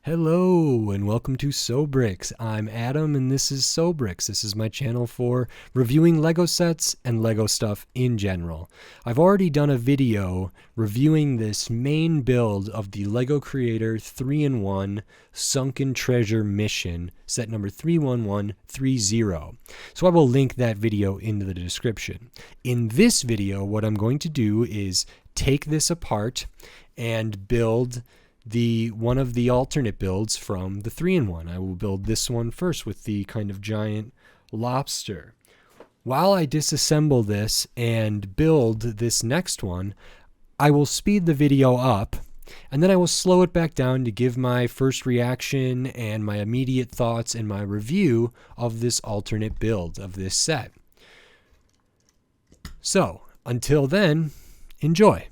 Hello and welcome to Sobrix. I'm Adam and this is Sobrix. This is my channel for reviewing Lego sets and Lego stuff in general. I've already done a video reviewing this main build of the Lego Creator 3-in-1 Sunken Treasure Mission, set number 31130. So I will link that video into the description. In this video, what I'm going to do is take this apart and build one of the alternate builds from the 3-in-1. I will build this one first with the kind of giant lobster. While I disassemble this and build this next one, I will speed the video up and then I will slow it back down to give my first reaction and my immediate thoughts and my review of this alternate build of this set. So, until then, enjoy.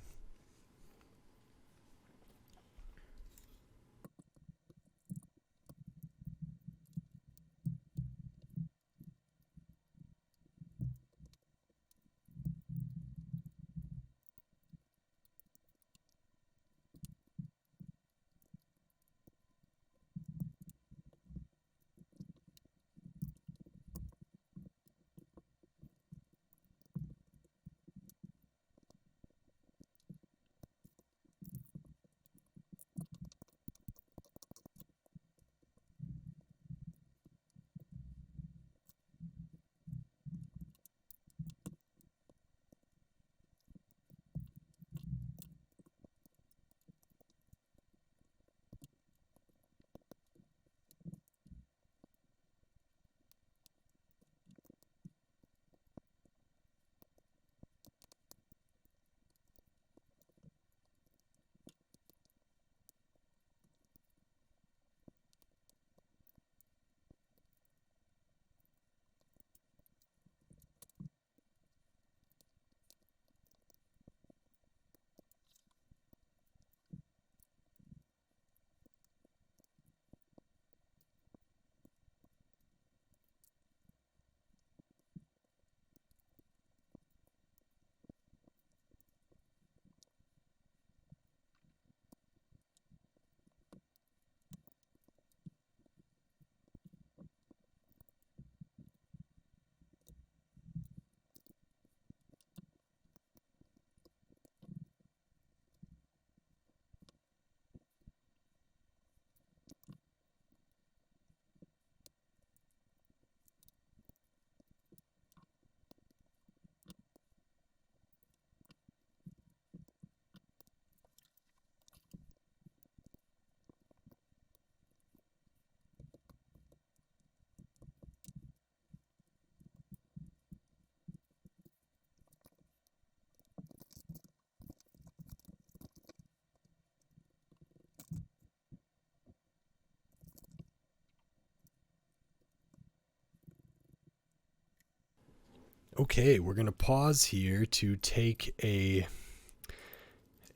Okay, we're going to pause here to take a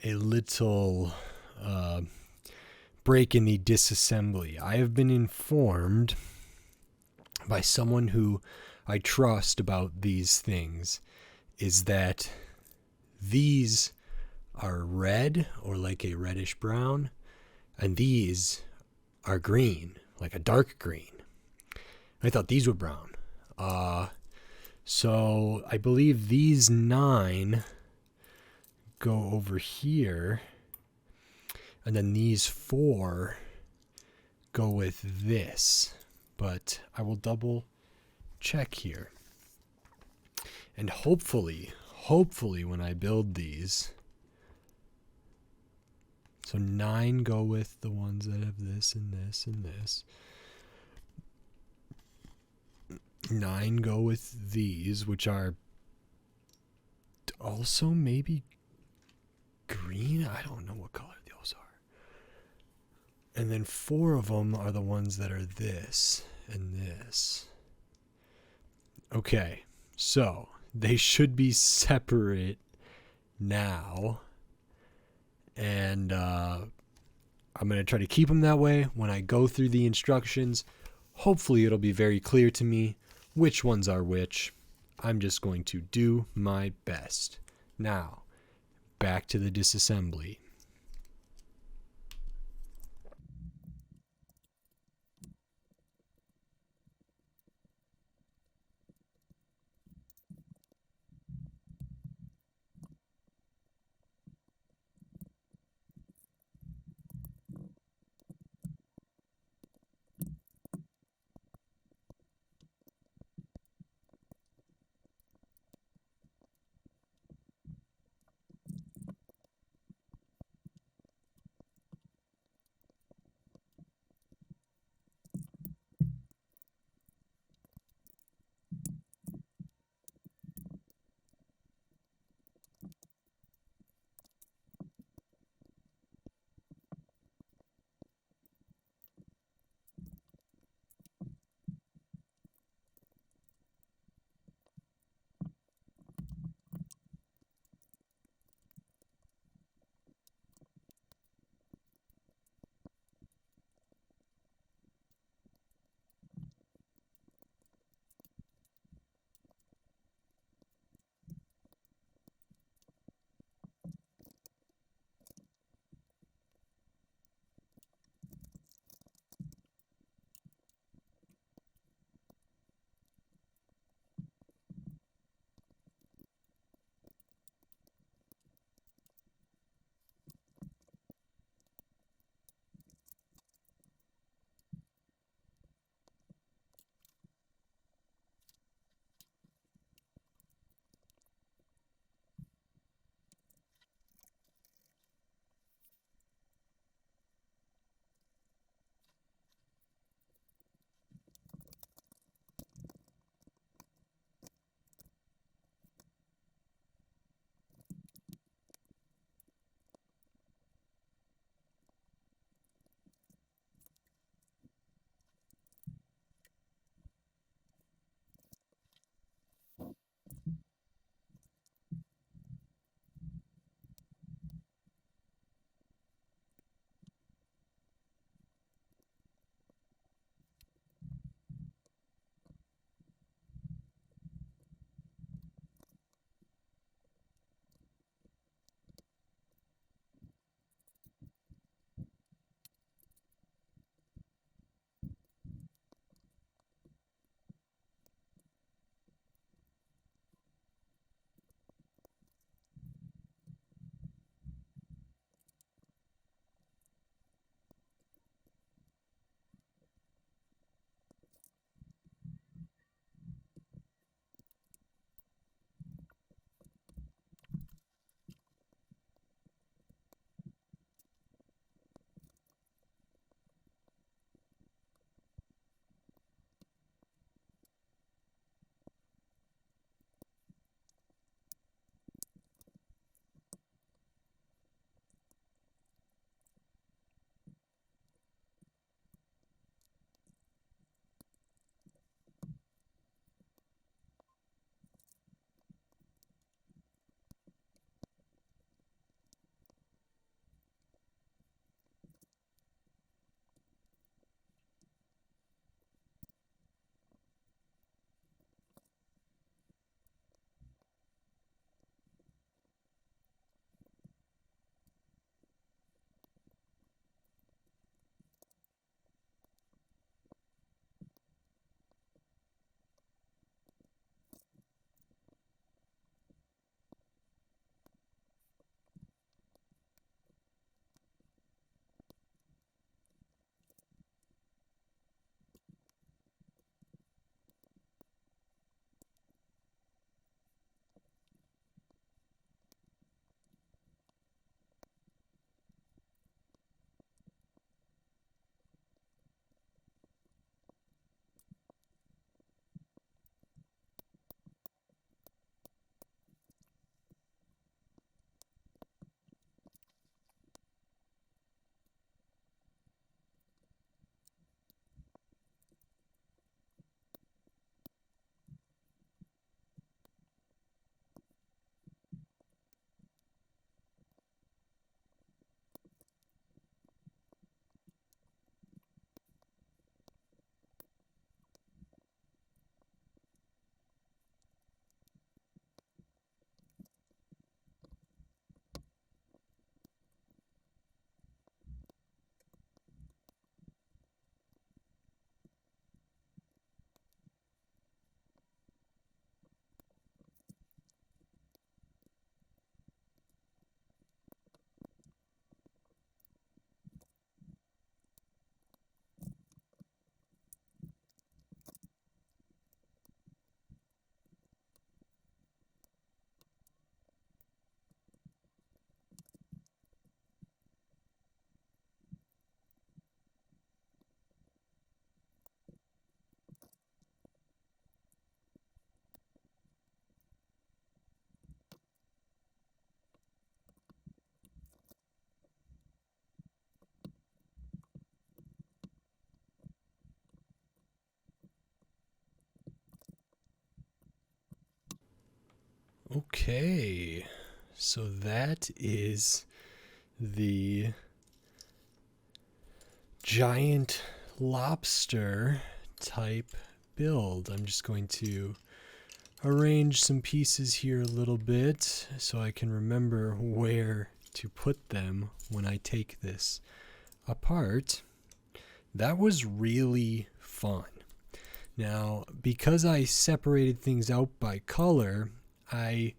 little break in the disassembly. I have been informed by someone who I trust about these things is that these are red or like a reddish brown, and these are green, like a dark green. I thought these were brown. So I believe these 9 go over here, and then these 4 go with this, but I will double check here. And hopefully when I build these, so 9 go with the ones that have this and this and this. 9 go with these, which are also maybe green. I don't know what color those are. And then 4 of them are the ones that are this and this. Okay, so they should be separate now. And I'm going to try to keep them that way. When I go through the instructions, hopefully it'll be very clear to me which ones are which. I'm just going to do my best. Now, back to the disassembly. Okay, so that is the Giant Lobster type build. I'm just going to arrange some pieces here a little bit so I can remember where to put them when I take this apart. That was really fun. Now, because I separated things out by color, I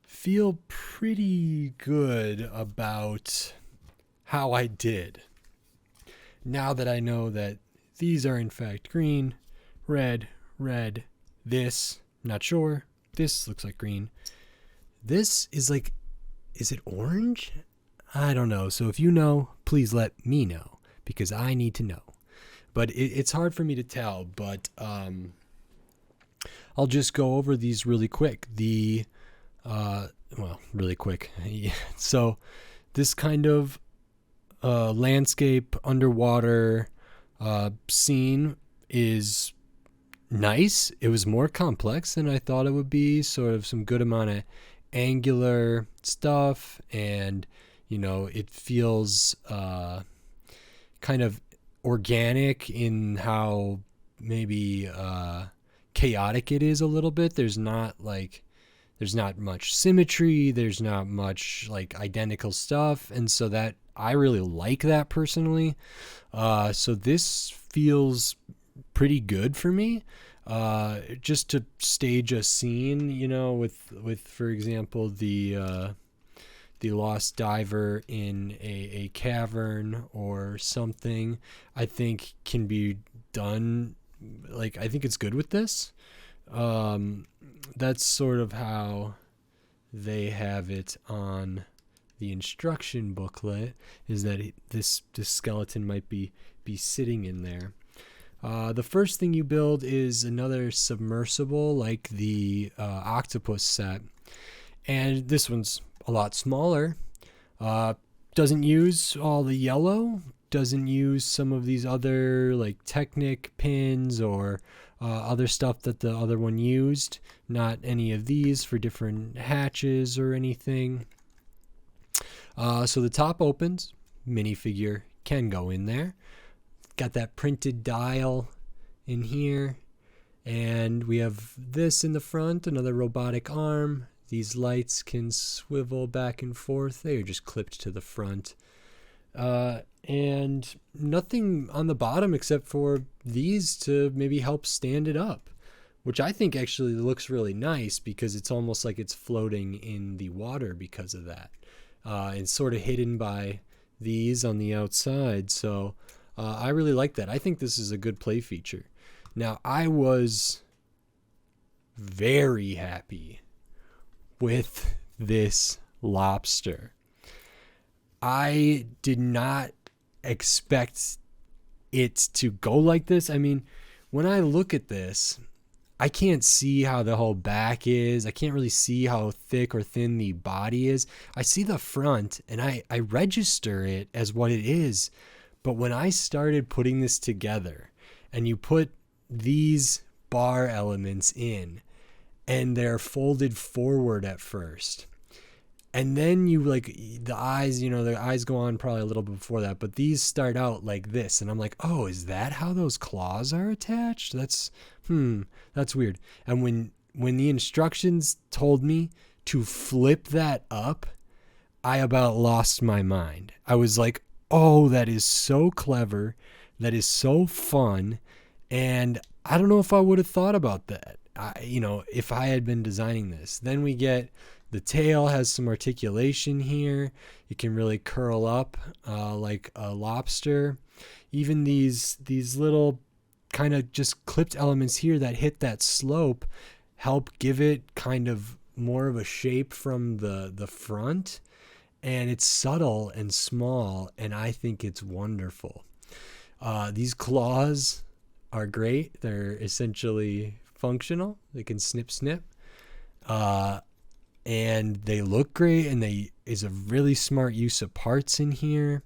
feel pretty good about how I did. Now that I know that these are in fact green, red, red, this, not sure, this looks like green. This is like, is it orange? I don't know. So if you know, please let me know, because I need to know. But it's hard for me to tell, but I'll just go over these really quick. Really quick. So this kind of landscape underwater scene is nice. It was more complex than I thought it would be. Sort of some good amount of angular stuff, and it feels kind of organic in how maybe chaotic it is a little bit. There's not much symmetry, there's not much like identical stuff, and so that I really like that personally. So this feels pretty good for me, just to stage a scene, with for example the lost diver in a cavern or something. I think can be done. Like, I think it's good with this. That's sort of how they have it on the instruction booklet, is that this skeleton might be sitting in there. The first thing you build is another submersible, like the Octopus set, and this one's a lot smaller. Doesn't use all the yellow, doesn't use some of these other like Technic pins or other stuff that the other one used. Not any of these for different hatches or anything. So the top opens, minifigure can go in there. Got that printed dial in here, and we have this in the front, another robotic arm. These lights can swivel back and forth. They are just clipped to the front. And nothing on the bottom except for these to maybe help stand it up, which I think actually looks really nice because it's almost like it's floating in the water because of that. And sort of hidden by these on the outside. So I really like that. I think this is a good play feature. Now, I was very happy with this lobster. I did not expect it to go like this. I mean, when I look at this, I can't see how the whole back is. I can't really see how thick or thin the body is. I see the front and I register it as what it is. But when I started putting this together and you put these bar elements in, and they're folded forward at first, and then you like the eyes go on probably a little bit before that, but these start out like this, and I'm like, oh, is that how those claws are attached? That's weird. And when the instructions told me to flip that up, I about lost my mind. I was like, oh, that is so clever, that is so fun, and I don't know if I would have thought about that, if I had been designing this. Then we get the tail has some articulation here. It can really curl up like a lobster. Even these little kind of just clipped elements here that hit that slope help give it kind of more of a shape from the front. And it's subtle and small, and I think it's wonderful. These claws are great. They're essentially functional. They can snip. And they look great, and they is a really smart use of parts in here.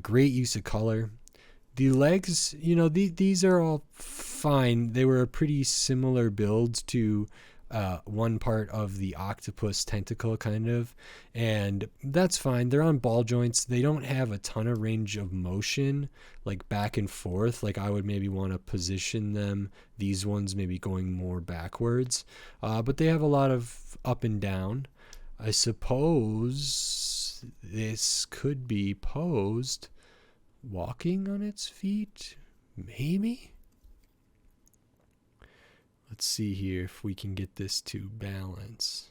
Great use of color. The legs, these are all fine. They were a pretty similar build to one part of the octopus tentacle kind of, and that's fine. They're on ball joints. They don't have a ton of range of motion, like back and forth. Like I would maybe want to position them, these ones maybe going more backwards, but they have a lot of up and down. I suppose this could be posed walking on its feet, maybe. Let's see here if we can get this to balance.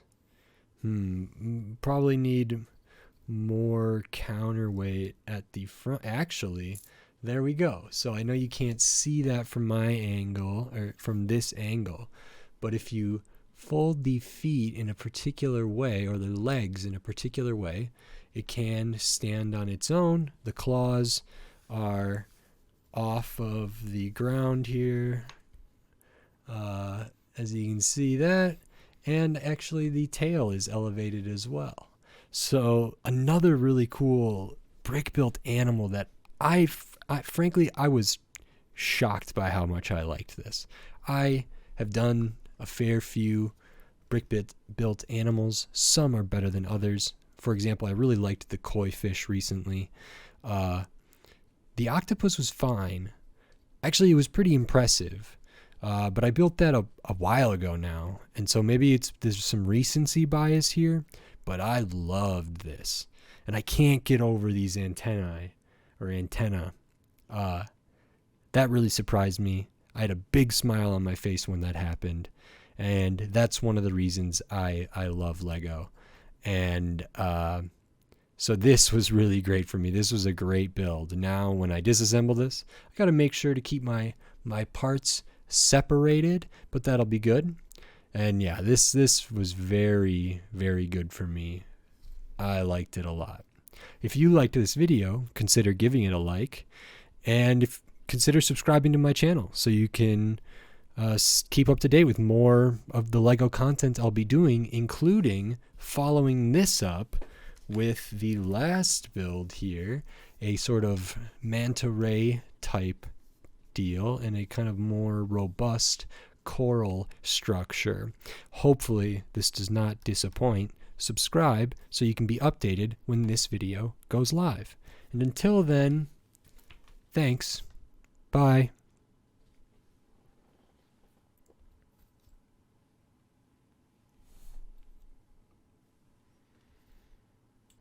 Probably need more counterweight at the front. Actually, there we go. So I know you can't see that from my angle, or from this angle, but if you fold the feet in a particular way, or the legs in a particular way, it can stand on its own. The claws are off of the ground here. As you can see that, and actually the tail is elevated as well. So another really cool brick built animal that I frankly was shocked by how much I liked this. I have done a fair few brick built animals. Some are better than others. For example, I really liked the koi fish recently. The octopus was fine. Actually, it was pretty impressive. But I built that a while ago now, and so maybe there's some recency bias here, but I loved this. And I can't get over these antenna. That really surprised me. I had a big smile on my face when that happened, and that's one of the reasons I love Lego. And so this was really great for me. This was a great build. Now when I disassemble this, I got to make sure to keep my parts separated, but that'll be good. And yeah, this was very, very good for me. I liked it a lot. If you liked this video, consider giving it a like, and consider subscribing to my channel so you can keep up to date with more of the Lego content I'll be doing, including following this up with the last build here, a sort of manta ray type deal and a kind of more robust coral structure. Hopefully this does not disappoint. Subscribe so you can be updated when this video goes live. And until then, thanks. Bye.